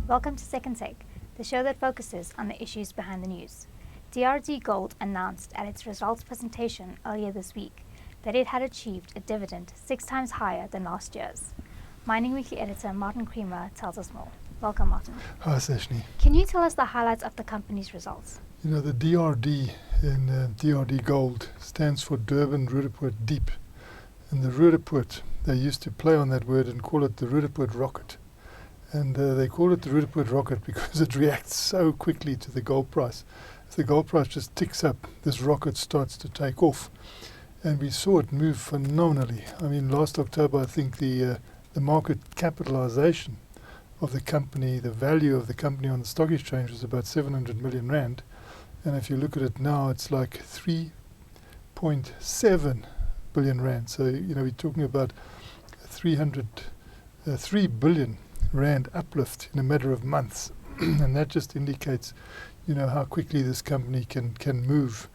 Welcome to Second Take, the show that focuses on the issues behind the news. DRD Gold announced at its results presentation earlier this week that it had achieved a dividend 6 times higher than last year's. Mining Weekly editor Martin Creamer tells us more. Welcome, Martin. Hi, Sashnee. Can you tell us the highlights of the company's results? You know, the DRD in DRD Gold stands for Durban Roodepoort Deep. And the Roodepoort, they used to play on that word and call it the Roodepoort rocket. And they call it the Roodepoort rocket because it reacts so quickly to the gold price. If the gold price just ticks up, this rocket starts to take off. And we saw it move phenomenally. I mean, last October, I think the market capitalization of the company, the value of the company on the stock exchange was about 700 million rand. And if you look at it now, it's like 3.7 billion rand. So, you know, we're talking about 3 billion rand uplift in a matter of months. And that just indicates, you know, how quickly this company can move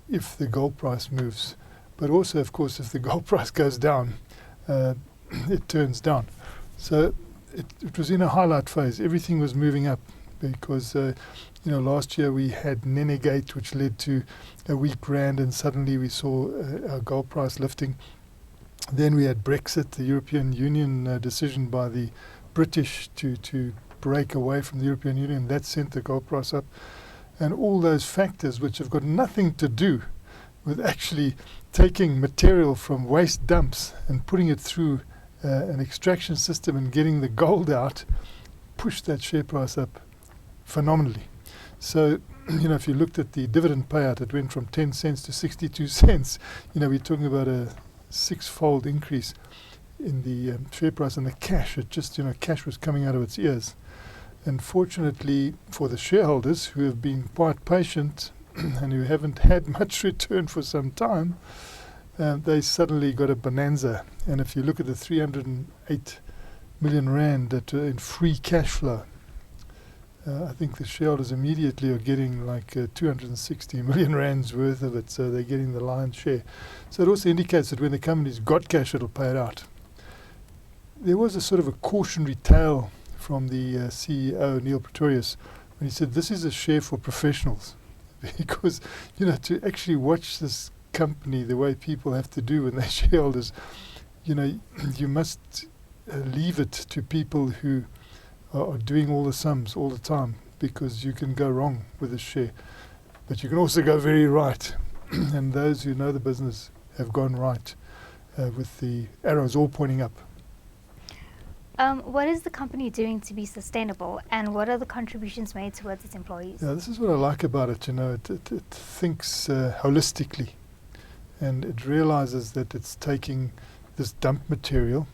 if the gold price moves. But also, of course, if the gold price goes down, it turns down. So it was in a highlight phase. Everything was moving up because, you know, last year we had Nenegate, which led to a weak rand, and suddenly we saw our gold price lifting. Then we had Brexit, the European Union decision by the British to break away from the European Union. That sent the gold price up. And all those factors which have got nothing to do with actually taking material from waste dumps and putting it through an extraction system and getting the gold out, pushed that share price up phenomenally. So, you know, if you looked at the dividend payout, it went from 10 cents to 62 cents. You know, we're talking about a 6-fold increase in the share price, and the cash, it just, you know, cash was coming out of its ears. And fortunately for the shareholders who have been quite patient and who haven't had much return for some time, they suddenly got a bonanza. And if you look at the 308 million rand in free cash flow, I think the shareholders immediately are getting like 260 million rands worth of it, so they're getting the lion's share. So it also indicates that when the company's got cash, it'll pay it out. There was a sort of a cautionary tale from the CEO, Neil Pretorius, when he said this is a share for professionals. Because, you know, to actually watch this company the way people have to do when they're shareholders, you know, you must leave it to people who are doing all the sums all the time, because you can go wrong with a share. But you can also go very right. And those who know the business have gone right with the arrows all pointing up. What is the company doing to be sustainable, and what are the contributions made towards its employees? Yeah, this is what I like about it. You know, it thinks holistically, and it realizes that it's taking this dump material,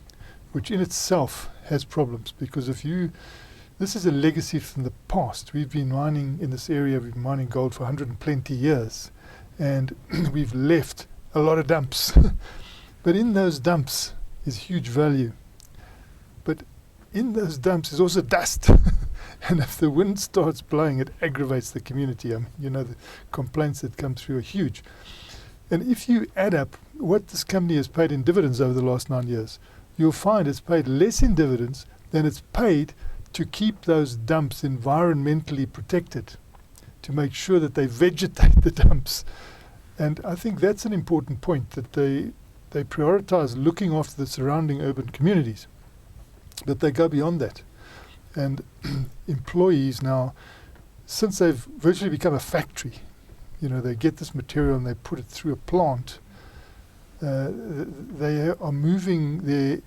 which in itself has problems, because this is a legacy from the past. We've been mining in this area, we've been mining gold for 120 years, and we've left a lot of dumps. But in those dumps is huge value. But in those dumps is also dust. And if the wind starts blowing, it aggravates the community. I mean, you know, the complaints that come through are huge. And if you add up what this company has paid in dividends over the last 9 years, you'll find it's paid less in dividends than it's paid to keep those dumps environmentally protected, to make sure that they vegetate the dumps. And I think that's an important point, that they prioritize looking after the surrounding urban communities. But they go beyond that. And employees now, since they've virtually become a factory, you know, they get this material and they put it through a plant, they are moving their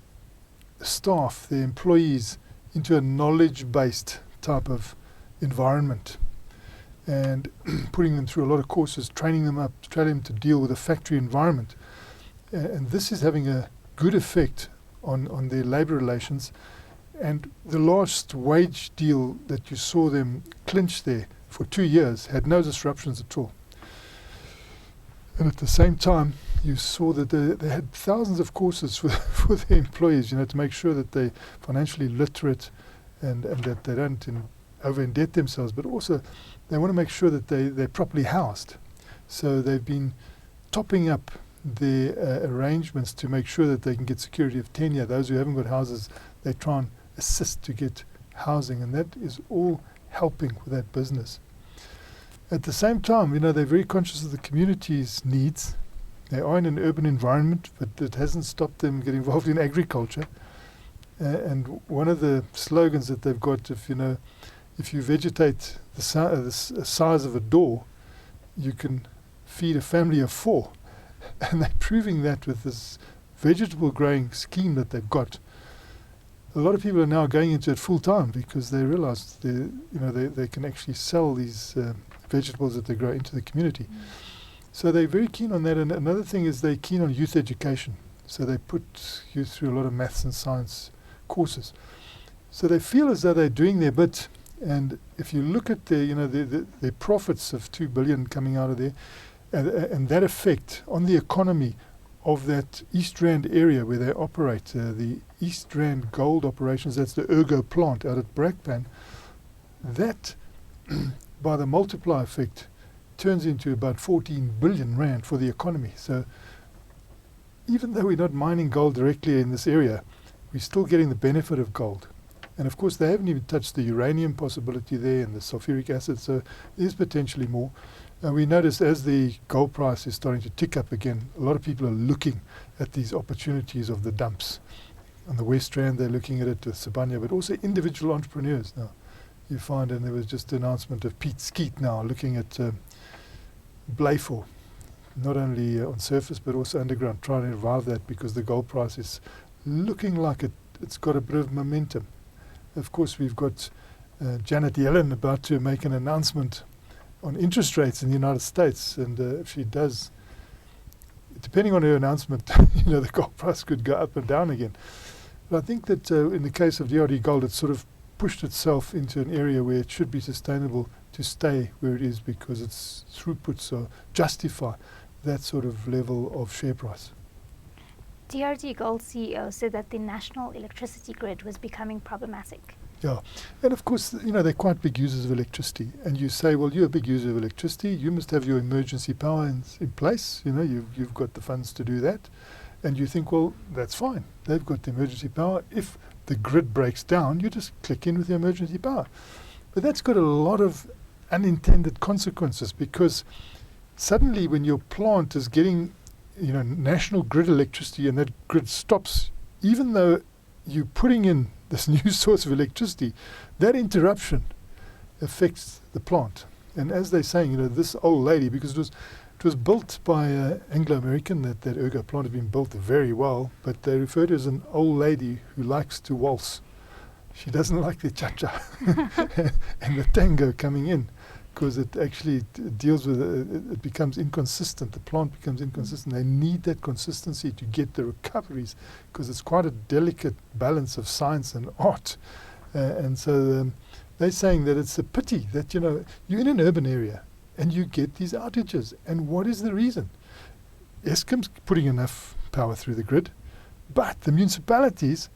staff, their employees, into a knowledge-based type of environment, and putting them through a lot of courses, training them up, training them to deal with a factory environment. And this is having a good effect on their labour relations. And the last wage deal that you saw them clinch there for 2 years had no disruptions at all. And at the same time, you saw that they had thousands of courses for their employees, you know, to make sure that they're financially literate and that they don't over-indebt themselves, but also they want to make sure that they're properly housed. So they've been topping up their arrangements to make sure that they can get security of tenure. Those who haven't got houses, they try and assist to get housing, and that is all helping with that business. At the same time, they're very conscious of the community's needs. They are in an urban environment, but it hasn't stopped them getting involved in agriculture. And one of the slogans that they've got, if you vegetate the size of a door, you can feed a family of 4. And they're proving that with this vegetable growing scheme that they've got. A lot of people are now going into it full time because they realize they can actually sell these vegetables that they grow into the community. So they're very keen on that. And another thing is they're keen on youth education. So they put youth through a lot of maths and science courses. So they feel as though they're doing their bit. And if you look at their profits of 2 billion coming out of there, and that effect on the economy of that East Rand area where they operate, the East Rand Gold operations, that's the Ergo plant out at Brakpan, that by the multiplier effect turns into about 14 billion rand for the economy. So even though we're not mining gold directly in this area, we're still getting the benefit of gold. And of course they haven't even touched the uranium possibility there and the sulfuric acid, so there's potentially more. We notice as the gold price is starting to tick up again, a lot of people are looking at these opportunities of the dumps. On the West Rand they're looking at it with Sibanye, but also individual entrepreneurs now. You find, and there was just an announcement of Pete Skeet now looking at Blyfor, not only on surface but also underground, trying to revive that because the gold price is looking like it's got a bit of momentum. Of course we've got Janet Yellen about to make an announcement on interest rates in the United States, and if she does, depending on her announcement, the gold price could go up and down again. But I think that in the case of DRD Gold, it's sort of pushed itself into an area where it should be sustainable to stay where it is because its throughputs justify that sort of level of share price. DRD Gold CEO said that the national electricity grid was becoming problematic. Yeah, and of course, they're quite big users of electricity. And you say, well, you're a big user of electricity. You must have your emergency power in place. You've got the funds to do that. And you think, well, that's fine. They've got the emergency power. If the grid breaks down, you just click in with the emergency power. But that's got a lot of unintended consequences because suddenly when your plant is getting, national grid electricity and that grid stops, even though you're putting in this new source of electricity, that interruption affects the plant. And as they're saying, this old lady, because it was built by Anglo-American, that Ergo plant had been built very well, but they refer to it as an old lady who likes to waltz. She doesn't like the cha-cha and the tango coming in because it actually deals with it becomes inconsistent. The plant becomes inconsistent. They need that consistency to get the recoveries because it's quite a delicate balance of science and art. And so they're saying that it's a pity that, you're in an urban area and you get these outages. And what is the reason? Eskom's putting enough power through the grid, but the municipalities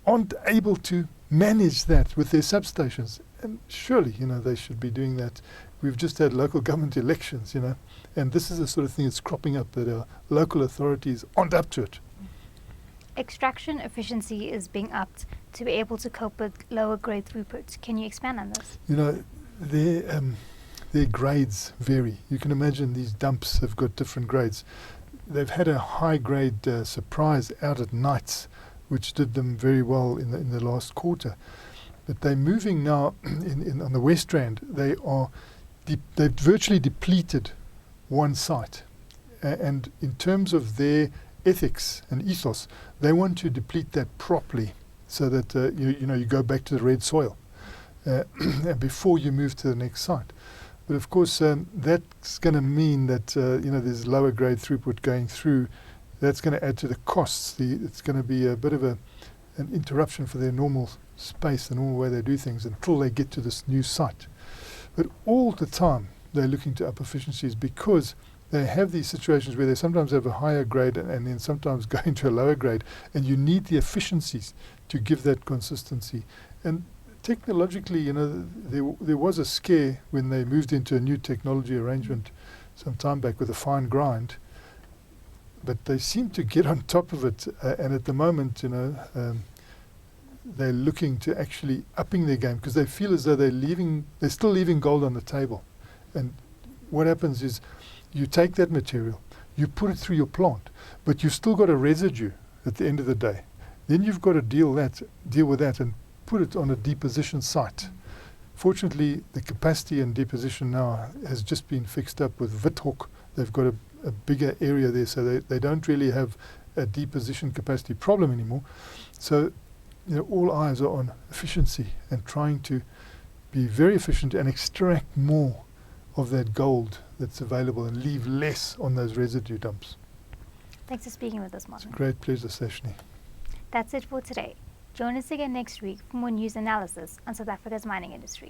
aren't able to manage that with their substations. And surely, they should be doing that. We've just had local government elections, and this is the sort of thing that's cropping up that our local authorities aren't up to it. Extraction efficiency is being upped to be able to cope with lower grade throughput. Can you expand on this? Their grades vary. You can imagine these dumps have got different grades. They've had a high grade surprise out at nights, which did them very well in the last quarter. But they're moving now on the West Rand. They've virtually depleted one site. And in terms of their ethics and ethos, they want to deplete that properly so that you go back to the red soil before you move to the next site. But of course, that's going to mean that there's lower grade throughput going through. That's going to add to the costs. It's going to be a bit of an interruption for their normal space, the normal way they do things until they get to this new site. But all the time they're looking to up efficiencies because they have these situations where they sometimes have a higher grade and then sometimes go into a lower grade, and you need the efficiencies to give that consistency. And technologically, there was a scare when they moved into a new technology arrangement some time back with a fine grind, but they seem to get on top of it, and at the moment, they're looking to actually upping their game because they feel as though they're still leaving gold on the table. And what happens is you take that material, you put it through your plant, but you've still got a residue at the end of the day. Then you've got to deal with that and put it on a deposition site. Fortunately, the capacity and deposition now has just been fixed up with Withok. They've got a bigger area there, so they don't really have a deposition capacity problem anymore. So, all eyes are on efficiency and trying to be very efficient and extract more of that gold that's available and leave less on those residue dumps. Thanks for speaking with us, Martin. It's a great pleasure, Sashnee. That's it for today. Join us again next week for more news analysis on South Africa's mining industry.